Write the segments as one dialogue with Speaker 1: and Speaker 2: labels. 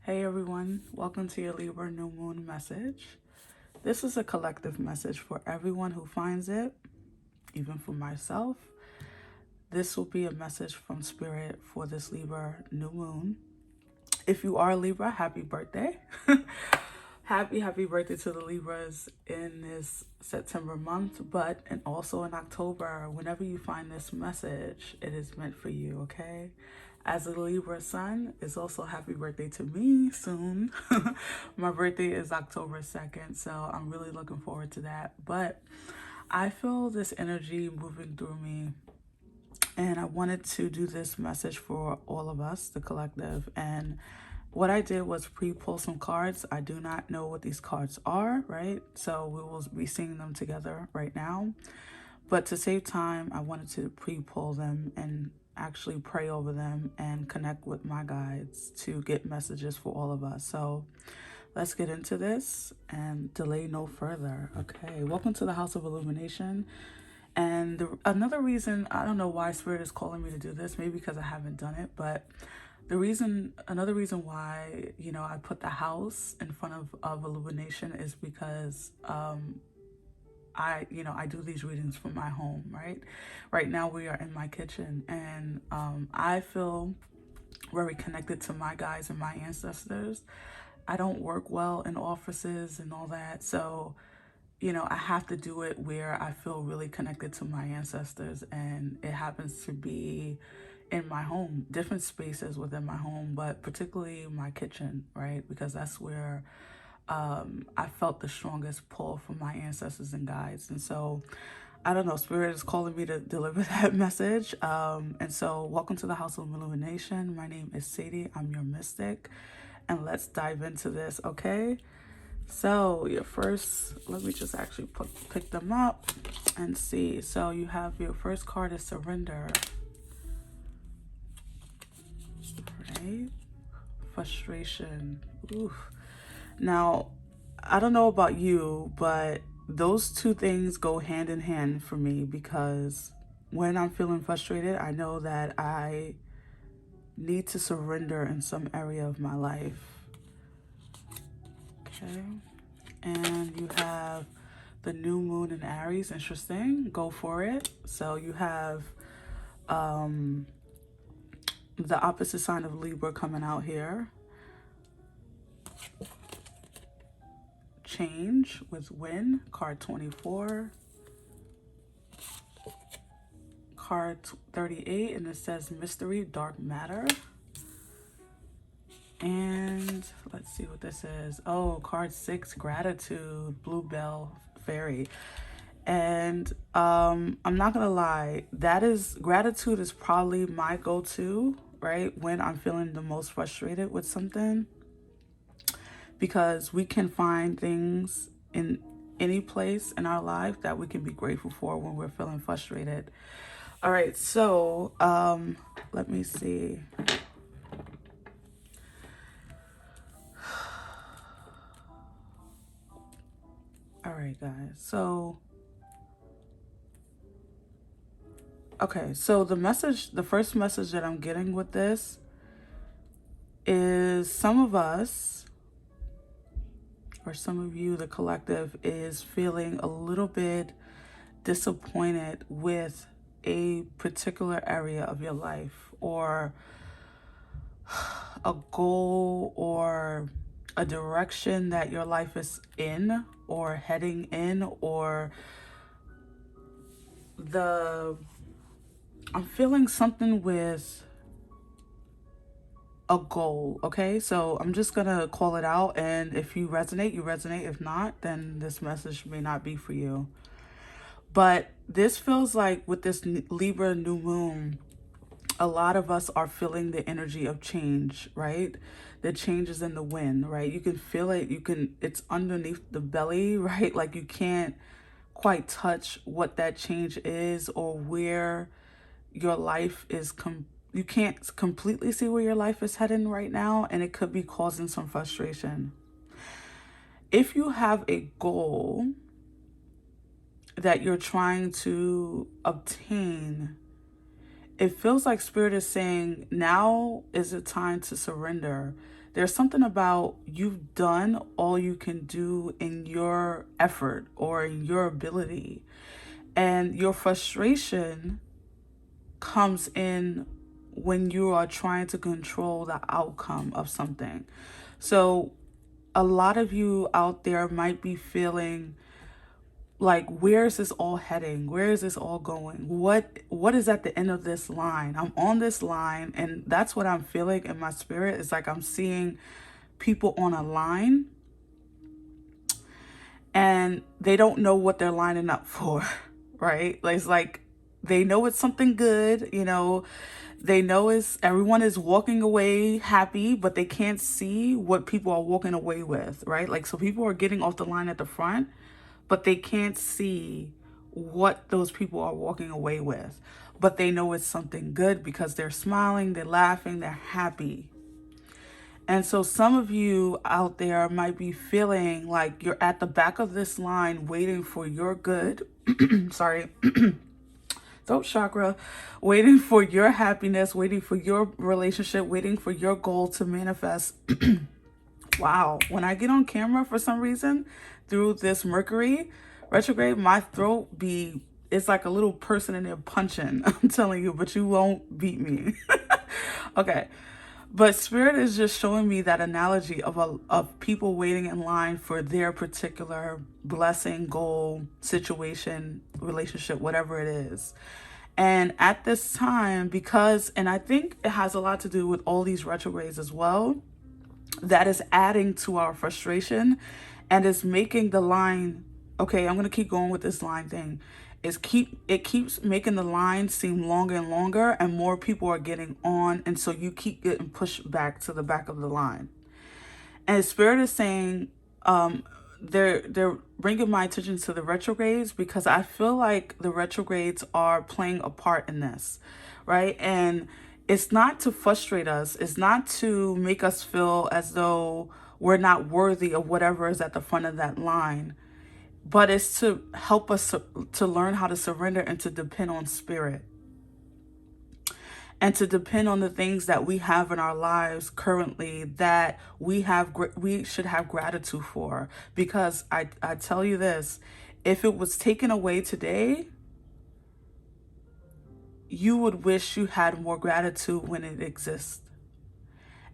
Speaker 1: Hey everyone, welcome to your Libra new moon message. This is a collective message for everyone who finds it, even for myself. This will be a message from Spirit for this Libra new moon. If you are a Libra, happy birthday. Happy birthday to the Libras in this September month, and also in October. Whenever you find this message, it is meant for you, okay? As a Libra sun, it's also happy birthday to me soon. My birthday is October 2nd, so I'm really looking forward to that. But I feel this energy moving through me, and I wanted to do this message for all of us, the collective. And what I did was pre-pull some cards. I do not know what these cards are, right? So we will be seeing them together right now. But to save time, I wanted to pre-pull them and actually pray over them and connect with my guides to get messages for all of us. So let's get into this and delay no further. Okay, welcome to the House of Illumination. And another reason, I don't know why Spirit is calling me to do this, maybe because I haven't done it, but another reason why, I put the house in front of illumination is because I do these readings from my home, right? Right now we are in my kitchen, and I feel very connected to my guides and my ancestors. I don't work well in offices and all that, so I have to do it where I feel really connected to my ancestors, and it happens to be in my home, different spaces within my home, but particularly my kitchen, right? Because that's where I felt the strongest pull from my ancestors and guides. And so, I don't know, Spirit is calling me to deliver that message. And so, welcome to the House of Illumination. My name is Sadie. I'm your mystic. And let's dive into this, okay? So, let me just actually pick them up and see. So, you have your first card is Surrender. Right? Frustration. Oof. Now, I don't know about you, but those two things go hand in hand for me, because when I'm feeling frustrated, I know that I need to surrender in some area of my life. Okay. And you have the new moon in Aries. Interesting. Go for it. So you have the opposite sign of Libra coming out here. Change with Wind, card 24. Card 38, and it says Mystery, Dark Matter. And let's see what this is. Oh, card 6, Gratitude, Bluebell Fairy. And I'm not gonna lie, gratitude is probably my go-to, right, when I'm feeling the most frustrated with something, because we can find things in any place in our life that we can be grateful for when we're feeling frustrated. All right, so let me see. All right, guys. So okay, so the first message that I'm getting with this is some of us, or some of you, the collective, is feeling a little bit disappointed with a particular area of your life, or a goal, or a direction that your life is in or heading in, or I'm feeling something with a goal, okay? So I'm just gonna call it out, and if you resonate, you resonate. If not, then this message may not be for you. But this feels like with this Libra new moon, a lot of us are feeling the energy of change, right? The change is in the wind, right? You can feel it. It's underneath the belly, right? Like you can't quite touch what that change is, or where your life is you can't completely see where your life is heading right now, and it could be causing some frustration. If you have a goal that you're trying to obtain, it feels like Spirit is saying now is the time to surrender. There's something about you've done all you can do in your effort or in your ability. And your frustration comes in when you are trying to control the outcome of something. So a lot of you out there might be feeling like, where is this all heading? Where is this all going? What is at the end of this line? I'm on this line, and that's what I'm feeling in my spirit. It's like I'm seeing people on a line and they don't know what they're lining up for, right? It's like they know it's something good, you know, they know everyone is walking away happy, but they can't see what people are walking away with, right? Like, so people are getting off the line at the front, but they can't see what those people are walking away with. But they know it's something good because they're smiling, they're laughing, they're happy. And so some of you out there might be feeling like you're at the back of this line waiting for your good, sorry, throat chakra, waiting for your happiness, waiting for your relationship, waiting for your goal to manifest. Wow. When I get on camera for some reason through this Mercury retrograde, my throat it's like a little person in there punching. I'm telling you, but you won't beat me. Okay. But Spirit is just showing me that analogy of people waiting in line for their particular blessing, goal, situation, relationship, whatever it is. And at this time, and I think it has a lot to do with all these retrogrades as well, that is adding to our frustration and is making the line, okay, I'm going to keep going with this line thing. It keeps making the line seem longer and longer, and more people are getting on, and so you keep getting pushed back to the back of the line. And Spirit is saying, they're bringing my attention to the retrogrades because I feel like the retrogrades are playing a part in this, right? And it's not to frustrate us. It's not to make us feel as though we're not worthy of whatever is at the front of that line. But it's to help us to learn how to surrender and to depend on Spirit. And to depend on the things that we have in our lives currently that we should have gratitude for. Because I tell you this, if it was taken away today, you would wish you had more gratitude when it exists.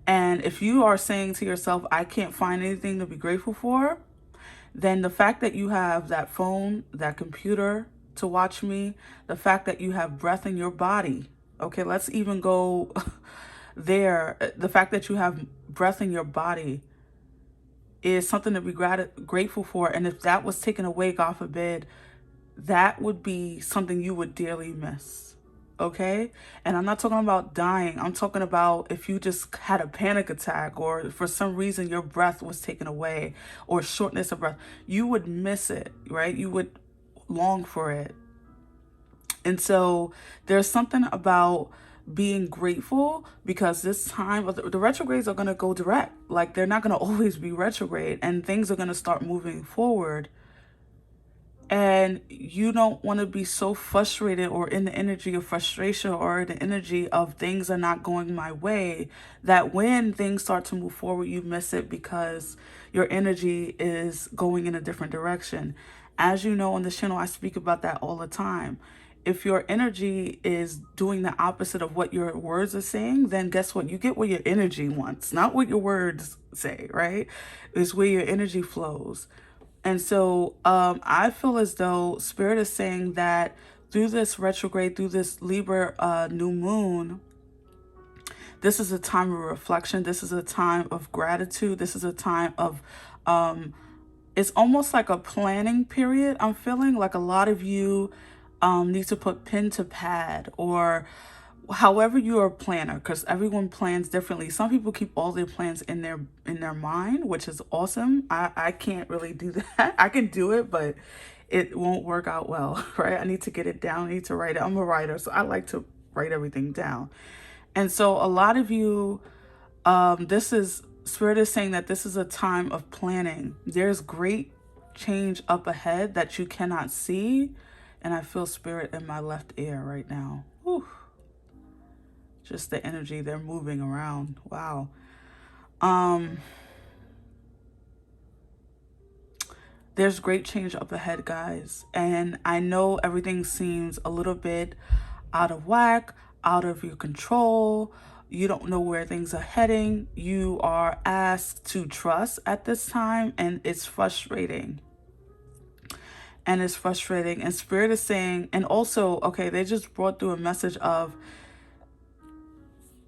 Speaker 1: And if you are saying to yourself, I can't find anything to be grateful for, then the fact that you have that phone, that computer to watch me, the fact that you have breath in your body, okay, let's even go there. The fact that you have breath in your body is something to be grateful for. And if that was taken away, God forbid, that would be something you would dearly miss. Okay? And I'm not talking about dying. I'm talking about if you just had a panic attack or for some reason your breath was taken away or shortness of breath, you would miss it, right? You would long for it. And so there's something about being grateful because this time the retrogrades are going to go direct. Like, they're not going to always be retrograde, and things are going to start moving forward. And you don't want to be so frustrated or in the energy of frustration or the energy of things are not going my way, that when things start to move forward, you miss it because your energy is going in a different direction. As you know, on this channel, I speak about that all the time. If your energy is doing the opposite of what your words are saying, then guess what? You get what your energy wants, not what your words say, right? It's where your energy flows. And so I feel as though Spirit is saying that through this retrograde, through this Libra new moon, this is a time of reflection. This is a time of gratitude. This is a time of, it's almost like a planning period. I'm feeling like a lot of you need to put pen to pad, or however you are a planner, because everyone plans differently. Some people keep all their plans in their mind, which is awesome. I can't really do that. I can do it, but it won't work out well, right? I need to get it down. I need to write it. I'm a writer, so I like to write everything down. And so a lot of you, Spirit is saying that this is a time of planning. There's great change up ahead that you cannot see. And I feel Spirit in my left ear right now. Whew. Just the energy, they're moving around. Wow. There's great change up ahead, guys. And I know everything seems a little bit out of whack, out of your control. You don't know where things are heading. You are asked to trust at this time, and it's frustrating. And it's frustrating. And Spirit is saying, and also, okay, they just brought through a message of,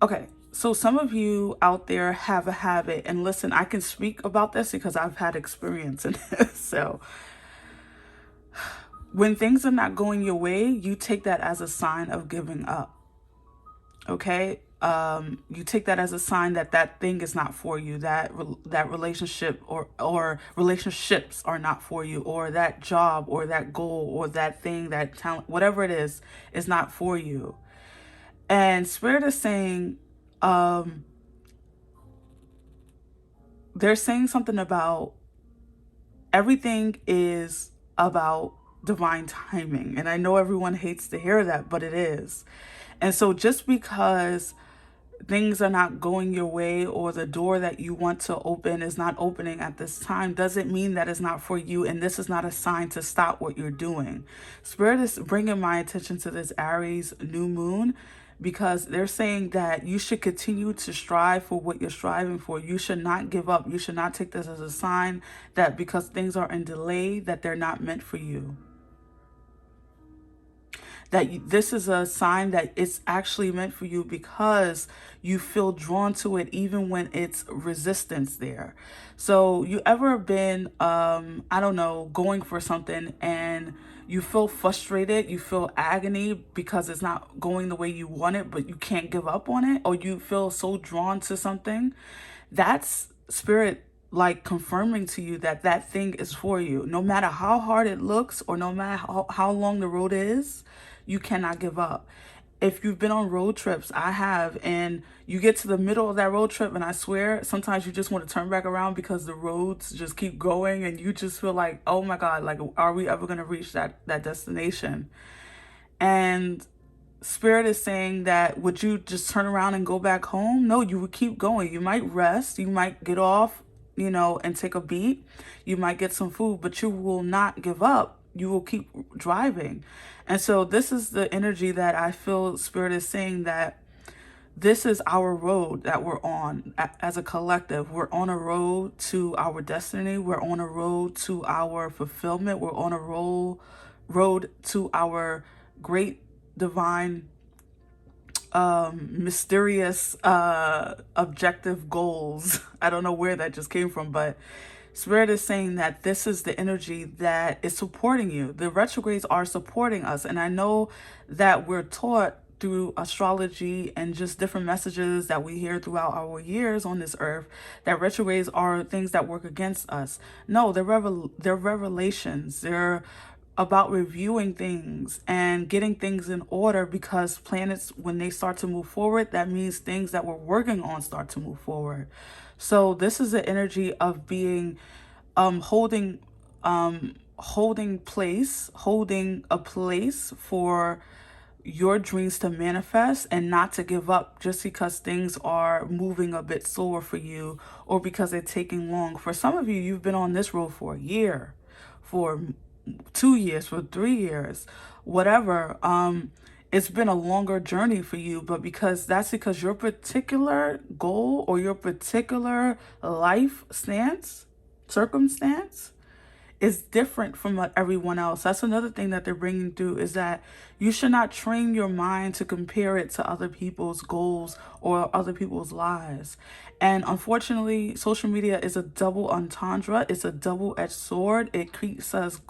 Speaker 1: okay, so some of you out there have a habit, and listen, I can speak about this because I've had experience in this. So when things are not going your way, you take that as a sign of giving up. Okay? You take that as a sign that that thing is not for you, that that relationship or relationships are not for you, or that job or that goal or that thing, that talent, whatever it is not for you. And Spirit is saying, they're saying something about everything is about divine timing. And I know everyone hates to hear that, but it is. And so just because things are not going your way, or the door that you want to open is not opening at this time, doesn't mean that it's not for you. And this is not a sign to stop what you're doing. Spirit is bringing my attention to this Aries new moon, because they're saying that you should continue to strive for what you're striving for. You should not give up. You should not take this as a sign that because things are in delay, that they're not meant for you. That this is a sign that it's actually meant for you, because you feel drawn to it even when it's resistance there. So you ever been, I don't know, going for something and you feel frustrated, you feel agony because it's not going the way you want it, but you can't give up on it, or you feel so drawn to something? That's Spirit like confirming to you that that thing is for you. No matter how hard it looks, or no matter how long the road is, you cannot give up. If you've been on road trips, I have, and you get to the middle of that road trip, and I swear sometimes you just want to turn back around because the roads just keep going, and you just feel like, oh my God, like, are we ever going to reach that destination? And Spirit is saying that, would you just turn around and go back home? No, you would keep going. You might rest, you might get off, you know, and take a beat. You might get some food, but you will not give up. You will keep driving. And so this is the energy that I feel Spirit is saying, that this is our road that we're on as a collective. We're on a road to our destiny. We're on a road to our fulfillment. We're on a road to our great divine, mysterious, objective goals. I don't know where that just came from, but Spirit is saying that this is the energy that is supporting you. The retrogrades are supporting us. And I know that we're taught through astrology and just different messages that we hear throughout our years on this earth that retrogrades are things that work against us. No, they're revelations. They're about reviewing things and getting things in order, because planets, when they start to move forward, that means things that we're working on start to move forward. So this is the energy of being, holding a place for your dreams to manifest, and not to give up just because things are moving a bit slower for you, or because they're taking long. For some of you, you've been on this road for a year, for 2 years, for 3 years, whatever. It's been a longer journey for you, but because your particular goal or your particular life circumstance is different from everyone else. That's another thing that they're bringing through, is that you should not train your mind to compare it to other people's goals or other people's lives. And unfortunately, social media is a double entendre. It's a double-edged sword. It keeps us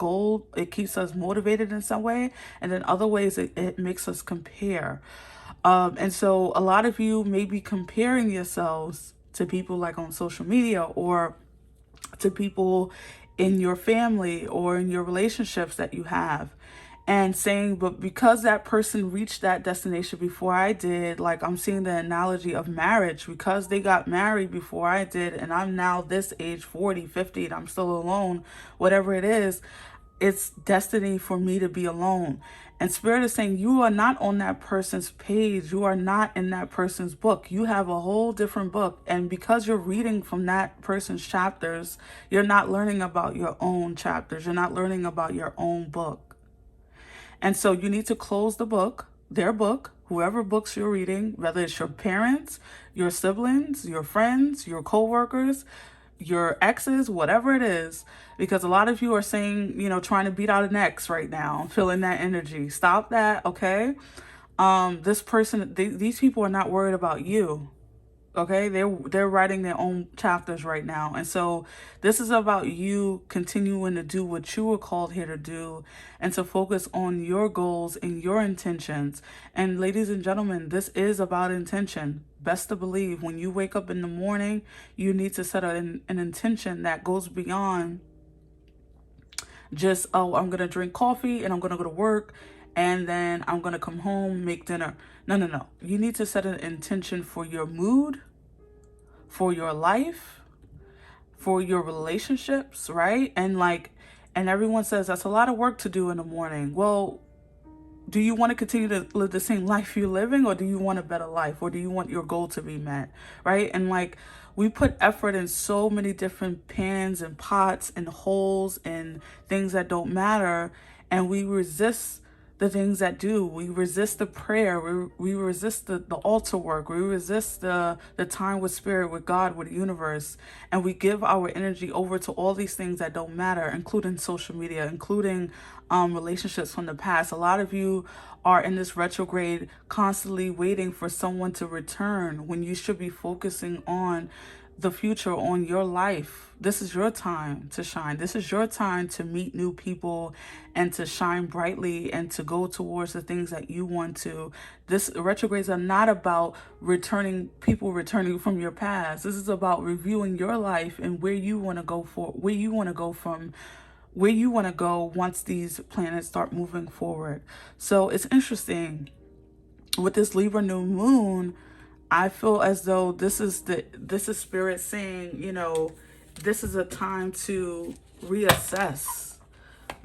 Speaker 1: it keeps us motivated in some way, and in other ways it makes us compare. And so a lot of you may be comparing yourselves to people like on social media, or to people in your family or in your relationships that you have, and saying, but because that person reached that destination before I did, like I'm seeing the analogy of marriage, because they got married before I did, and I'm now this age, 40, 50, and I'm still alone, whatever it is, it's destiny for me to be alone. And Spirit is saying you are not on that person's page. You are not in that person's book. You have a whole different book. And because you're reading from that person's chapters, you're not learning about your own chapters. You're not learning about your own book. And so you need to close the book, their book, whoever books you're reading, whether it's your parents, your siblings, your friends, your coworkers, your exes, whatever it is, because a lot of you are saying, you know, trying to beat out an ex right now, feeling that energy. Stop that, okay? This person, these people are not worried about you. Okay, they're writing their own chapters right now. And so this is about you continuing to do what you were called here to do and to focus on your goals and your intentions. And ladies and gentlemen, this is about intention. Best to believe when you wake up in the morning, you need to set an intention that goes beyond just, oh, I'm going to drink coffee and I'm going to go to work and then I'm going to come home, make dinner. No. You need to set an intention for your mood, for your life, for your relationships, right? And everyone says that's a lot of work to do in the morning. Well, do you want to continue to live the same life you're living, or do you want a better life, or do you want your goal to be met, right? And we put effort in so many different pans and pots and holes and things that don't matter, and we resist the things that do. We resist the prayer. We resist the altar work. We resist the time with Spirit, with God, with the universe. And we give our energy over to all these things that don't matter, including social media, including relationships from the past. A lot of you are in this retrograde constantly waiting for someone to return when you should be focusing on the future, on your life. This is your time to shine. This is your time to meet new people and to shine brightly and to go towards the things that you want to. This retrogrades are not about returning from your past. This is about reviewing your life and where you want to go once these planets start moving forward. So it's interesting with this Libra new moon. I feel as though this is Spirit saying, you know, this is a time to reassess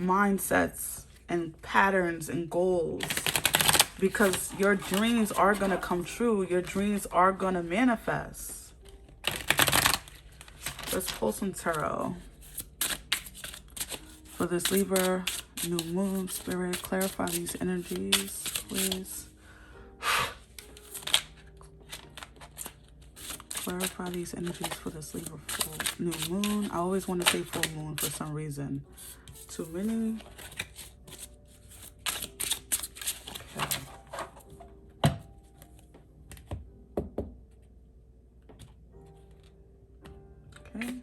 Speaker 1: mindsets and patterns and goals, because your dreams are going to come true. Your dreams are going to manifest. Let's pull some tarot for this Libra new moon. Spirit, clarify these energies, please. Clarify these energies for this Libra full new moon. I always want to say full moon for some reason. Too many. Okay.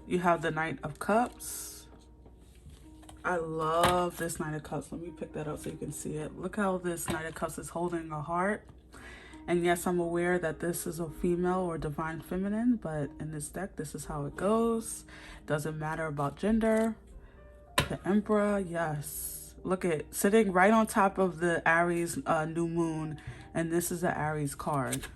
Speaker 1: You have the Knight of Cups. I love this Knight of Cups. Let me pick that up so you can see it. Look how this Knight of Cups is holding a heart. And yes, I'm aware that this is a female or divine feminine, but in this deck, this is how it goes. Doesn't matter about gender. The Emperor, yes. Look at sitting right on top of the Aries new moon. And this is the Aries card.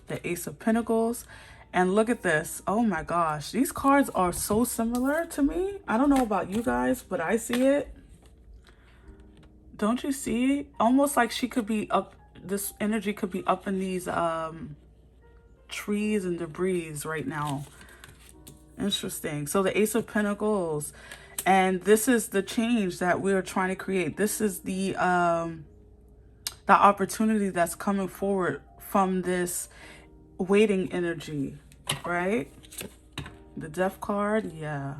Speaker 1: The Ace of Pentacles. And look at this. Oh my gosh. These cards are so similar to me. I don't know about you guys, but I see it. Don't you see? Almost like she could be up. This energy could be up in these trees and debris right now. Interesting. So the Ace of Pentacles, and this is the change that we're trying to create. This is the opportunity that's coming forward from this waiting energy, right? The Death card, yeah.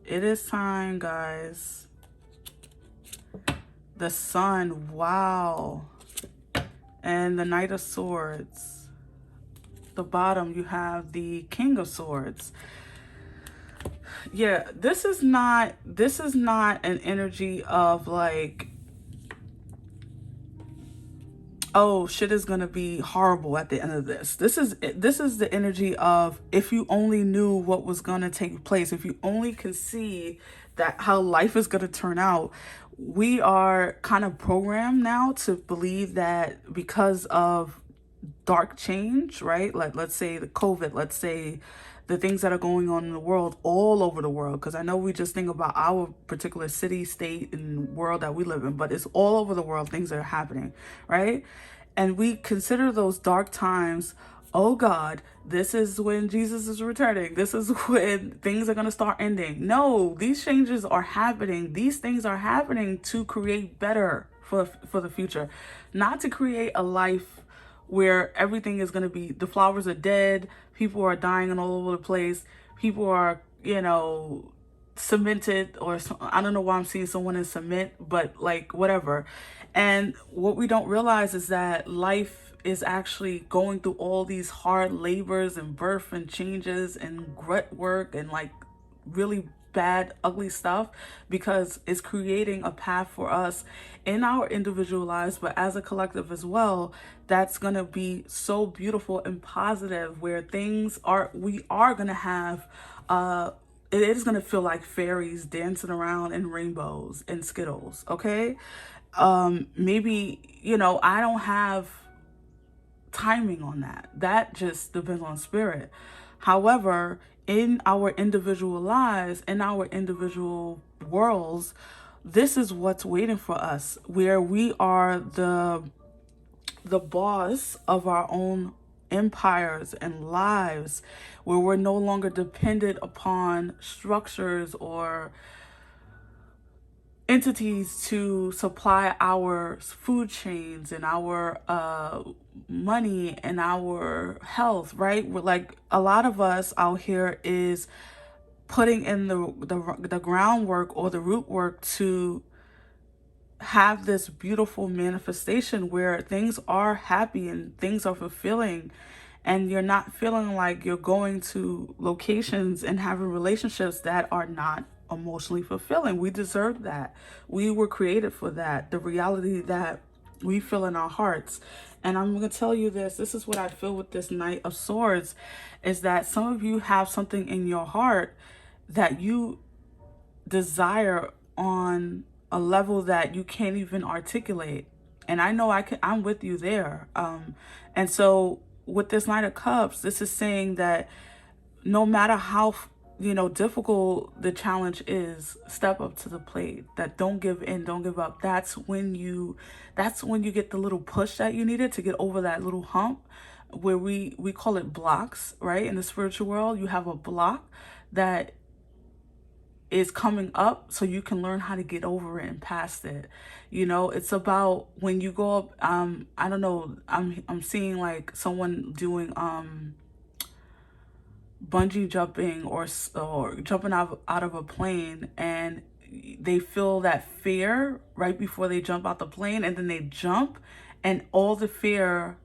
Speaker 1: It is time, guys. The Sun, wow. And the Knight of Swords. The bottom, you have the King of Swords. Yeah, this is not an energy of like, oh, shit is gonna be horrible at the end of this. This is the energy of, if you only knew what was gonna take place, if you only can see that how life is gonna turn out. We are kind of programmed now to believe that because of dark change, right? Like, let's say the COVID, let's say the things that are going on in the world, all over the world, because I know we just think about our particular city, state, and world that we live in, but it's all over the world, things are happening, right? And we consider those dark times, oh God, this is when Jesus is returning. This is when things are going to start ending. No, these changes are happening. These things are happening to create better for the future, not to create a life where everything is going to be, the flowers are dead, people are dying all over the place, people are, you know, cemented, or I don't know why I'm seeing someone in cement, but like whatever. And what we don't realize is that life is actually going through all these hard labors and birth and changes and grit work and like really bad, ugly stuff, because it's creating a path for us in our individual lives, but as a collective as well, that's going to be so beautiful and positive, where we are going to have, it is going to feel like fairies dancing around in rainbows and Skittles, okay? Maybe, you know, I don't have timing on that. That just depends on spirit. However, in our individual lives, in our individual worlds, this is what's waiting for us, where we are the boss of our own empires and lives, where we're no longer dependent upon structures or entities to supply our food chains and our money and our health, right? We're like, a lot of us out here is putting in the groundwork or the root work to have this beautiful manifestation where things are happy and things are fulfilling, and you're not feeling like you're going to locations and having relationships that are not emotionally fulfilling. We deserve that. We were created for that. The reality that we feel in our hearts. And I'm going to tell you this is what I feel with this Knight of Swords, is that some of you have something in your heart that you desire on a level that you can't even articulate. And I know I'm with you there. And so with this Knight of Cups, this is saying that no matter how, you know, difficult the challenge is, step up to the plate. That don't give in, don't give up. That's when you get the little push that you needed to get over that little hump, where we call it blocks, right? In the spiritual world, you have a block that is coming up so you can learn how to get over it and past it. You know, it's about when you go up, I don't know, I'm seeing like someone doing bungee jumping or jumping out of a plane, and they feel that fear right before they jump out the plane, and then they jump, and all the fear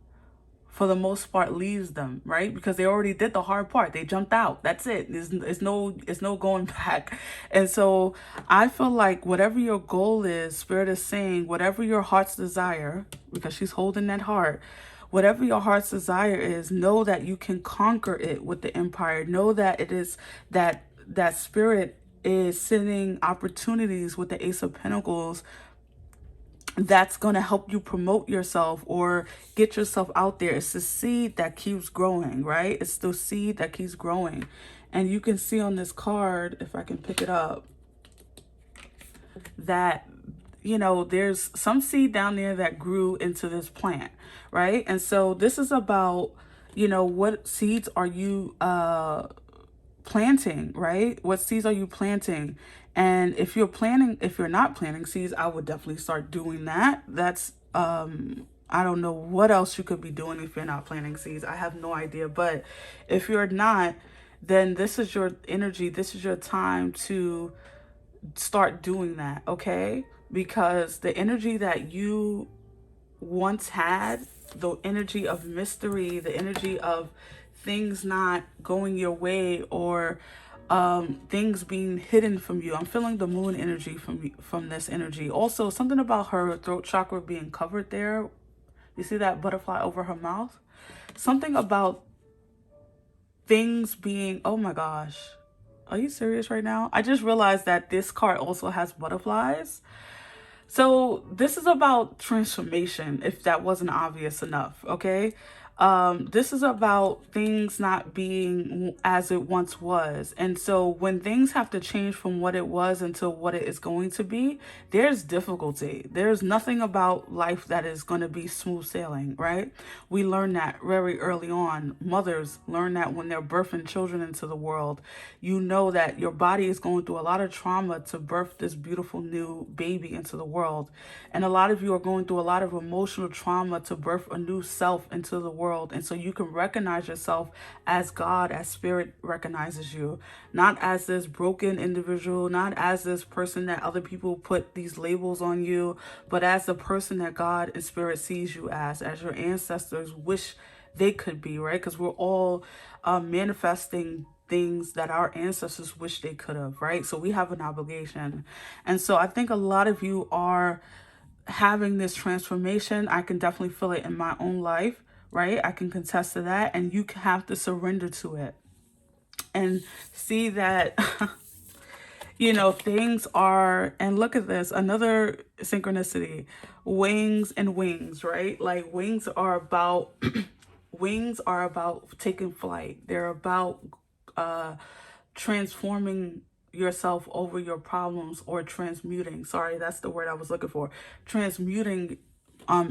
Speaker 1: for the most part leaves them, right? Because they already did the hard part. They jumped out. That's it. There's no going back. And so I feel like whatever your goal is, Spirit is saying, whatever your heart's desire, because she's holding that heart, whatever your heart's desire is, know that you can conquer it with the Empire. Know that it is that Spirit is sending opportunities with the Ace of Pentacles that's going to help you promote yourself or get yourself out there. It's the seed that keeps growing, right? It's the seed that keeps growing. And you can see on this card, if I can pick it up, that, you know, there's some seed down there that grew into this plant, right? And so this is about, you know, what seeds are you planting, right? What seeds are you planting? And if you're not planting seeds, I would definitely start doing that. That's, I don't know what else you could be doing if you're not planting seeds. I have no idea. But if you're not, then this is your energy. This is your time to start doing that, okay? Because the energy that you once had, the energy of mystery, the energy of things not going your way, or things being hidden from you. I'm feeling the moon energy from this energy. Also, something about her throat chakra being covered there. You see that butterfly over her mouth? Something about things being, oh my gosh. Are you serious right now? I just realized that this card also has butterflies. So this is about transformation, if that wasn't obvious enough, okay? This is about things not being as it once was. And so when things have to change from what it was into what it is going to be, there's difficulty. There's nothing about life that is going to be smooth sailing, right? We learn that very early on. Mothers learn that when they're birthing children into the world. You know that your body is going through a lot of trauma to birth this beautiful new baby into the world. And a lot of you are going through a lot of emotional trauma to birth a new self into the world. And so you can recognize yourself as God, as spirit recognizes you, not as this broken individual, not as this person that other people put these labels on you, but as the person that God and spirit sees you as your ancestors wish they could be, right? Because we're all manifesting things that our ancestors wish they could have, right? So we have an obligation. And so I think a lot of you are having this transformation. I can definitely feel it in my own life, right? I can contest to that. And you have to surrender to it and see that, you know, things are, and look at this, another synchronicity, wings and wings, right? Like wings are about, wings are about taking flight. They're about transforming yourself over your problems, or transmuting. Sorry, that's the word I was looking for. Transmuting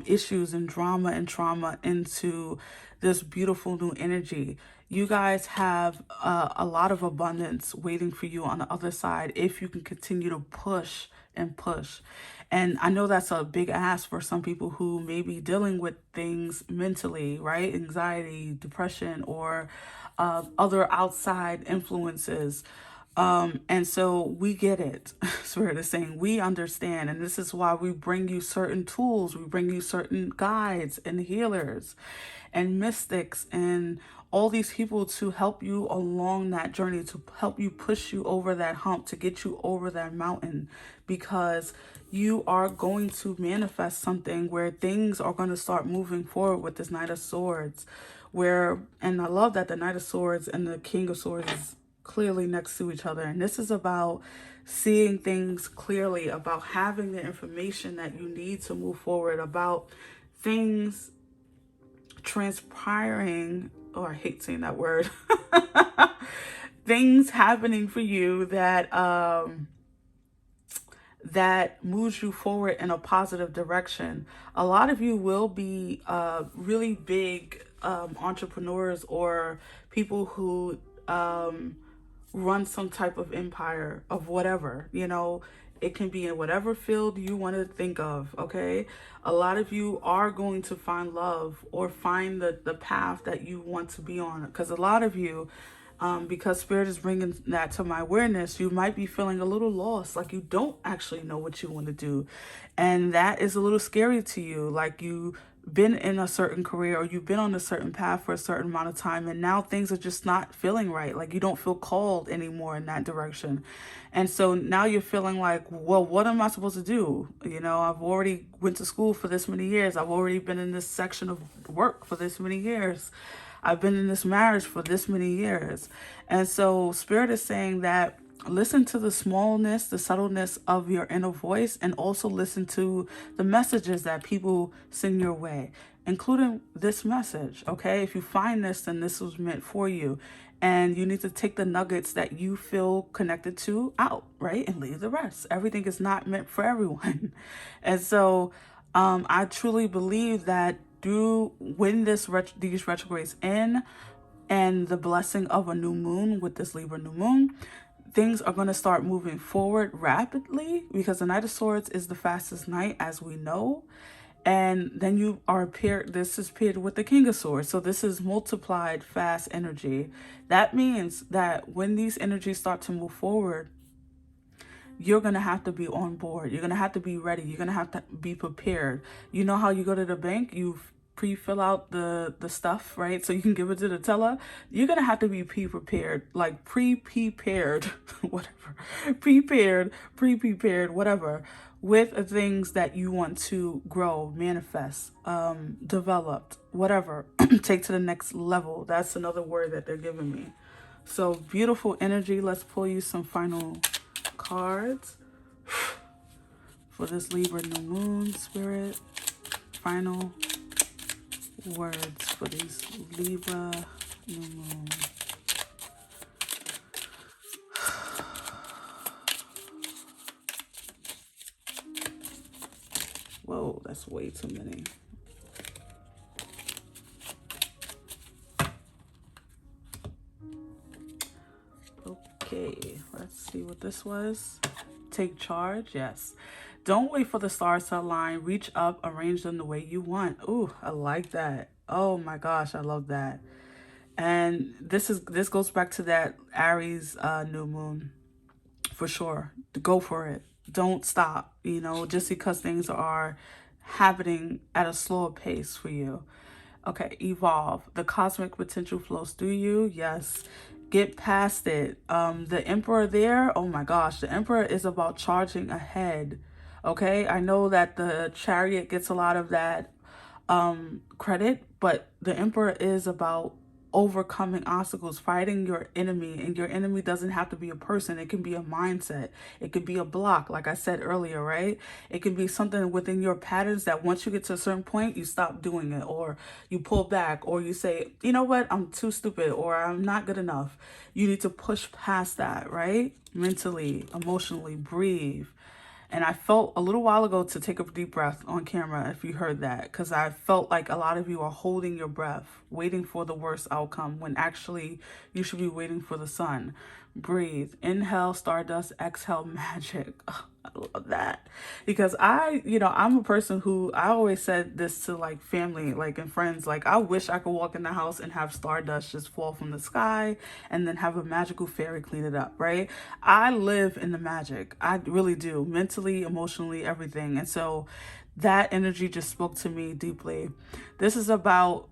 Speaker 1: issues and drama and trauma into this beautiful new energy. You guys have a lot of abundance waiting for you on the other side if you can continue to push and push. And I know that's a big ask for some people who may be dealing with things mentally, right? Anxiety, depression, or other outside influences. And so we get it. Spirit is saying we understand. And this is why we bring you certain tools. We bring you certain guides and healers and mystics and all these people to help you along that journey, to help you push you over that hump, to get you over that mountain, because you are going to manifest something where things are going to start moving forward with this Knight of Swords. Where, and I love that the Knight of Swords and the King of Swords is clearly next to each other. And this is about seeing things clearly, about having the information that you need to move forward, about things transpiring, or I hate saying that word, things happening for you that that moves you forward in a positive direction. A lot of you will be really big entrepreneurs, or people who run some type of empire of whatever, you know. It can be in whatever field you want to think of, okay? A lot of you are going to find love, or find the path that you want to be on. Because a lot of you, because Spirit is bringing that to my awareness, you might be feeling a little lost, like you don't actually know what you want to do. And that is a little scary to you, like you've been in a certain career, or you've been on a certain path for a certain amount of time, and now things are just not feeling right. Like you don't feel called anymore in that direction. And so now you're feeling like, well, what am I supposed to do? You know, I've already went to school for this many years. I've already been in this section of work for this many years. I've been in this marriage for this many years. And so Spirit is saying that listen to the smallness, the subtleness of your inner voice, and also listen to the messages that people send your way, including this message, okay? If you find this, then this was meant for you. And you need to take the nuggets that you feel connected to out, right? And leave the rest. Everything is not meant for everyone. And so I truly believe that when these retrogrades end, and the blessing of a new moon with this Libra new moon, things are going to start moving forward rapidly, because the Knight of Swords is the fastest knight, as we know. And then you are paired, this is paired with the King of Swords. So this is multiplied fast energy. That means that when these energies start to move forward, you're going to have to be on board. You're going to have to be ready. You're going to have to be prepared. You know how you go to the bank, you pre-fill out the stuff, right? So you can give it to the teller. You're going to have to be pre-prepared, like pre-prepared, whatever, pre-prepared, whatever, with the things that you want to grow, manifest, develop, whatever, take to the next level. That's another word that they're giving me. So beautiful energy. Let's pull you some final cards for this Libra new moon, Spirit. Final words for these Libra new moon. Whoa, that's way too many. Okay, let's see what this was. Take charge, yes. Don't wait for the stars to align. Reach up, arrange them the way you want. Ooh, I like that. Oh my gosh, I love that. And this goes back to that Aries new moon for sure. Go for it. Don't stop, you know, just because things are happening at a slower pace for you. Okay, evolve. The cosmic potential flows through you. Yes. Get past it. The Emperor there, oh my gosh, the Emperor is about charging ahead. Okay, I know that the Chariot gets a lot of that credit, but the Emperor is about overcoming obstacles, fighting your enemy, and your enemy doesn't have to be a person. It can be a mindset. It could be a block, like I said earlier, right? It can be something within your patterns that once you get to a certain point, you stop doing it, or you pull back, or you say, you know what, I'm too stupid, or I'm not good enough. You need to push past that, right? Mentally, emotionally, breathe. And I felt a little while ago to take a deep breath on camera, if you heard that, because I felt like a lot of you are holding your breath, waiting for the worst outcome, when actually you should be waiting for the sun. Breathe. Inhale, stardust. Exhale, magic. Oh, I love that. Because I'm a person who, I always said this to like family, like and friends, like I wish I could walk in the house and have stardust just fall from the sky and then have a magical fairy clean it up, right? I live in the magic. I really do. Mentally, emotionally, everything. And so that energy just spoke to me deeply. This is about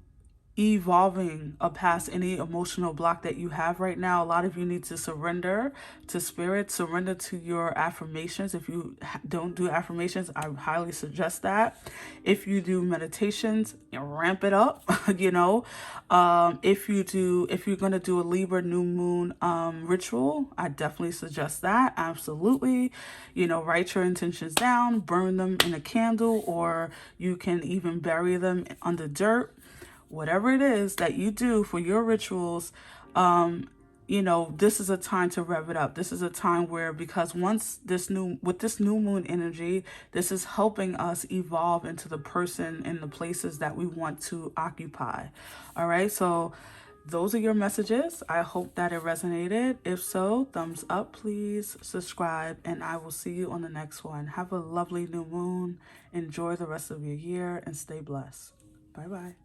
Speaker 1: evolving past any emotional block that you have right now. A lot of you need to surrender to spirit, surrender to your affirmations. If you don't do affirmations, I highly suggest that. If you do meditations, ramp it up. If you're going to do a Libra new moon ritual, I definitely suggest that. Absolutely. Write your intentions down, burn them in a candle, or you can even bury them under dirt. Whatever it is that you do for your rituals, this is a time to rev it up. This is a time where, because with this new moon energy, this is helping us evolve into the person and the places that we want to occupy. All right. So those are your messages. I hope that it resonated. If so, thumbs up, please, subscribe, and I will see you on the next one. Have a lovely new moon. Enjoy the rest of your year and stay blessed. Bye-bye.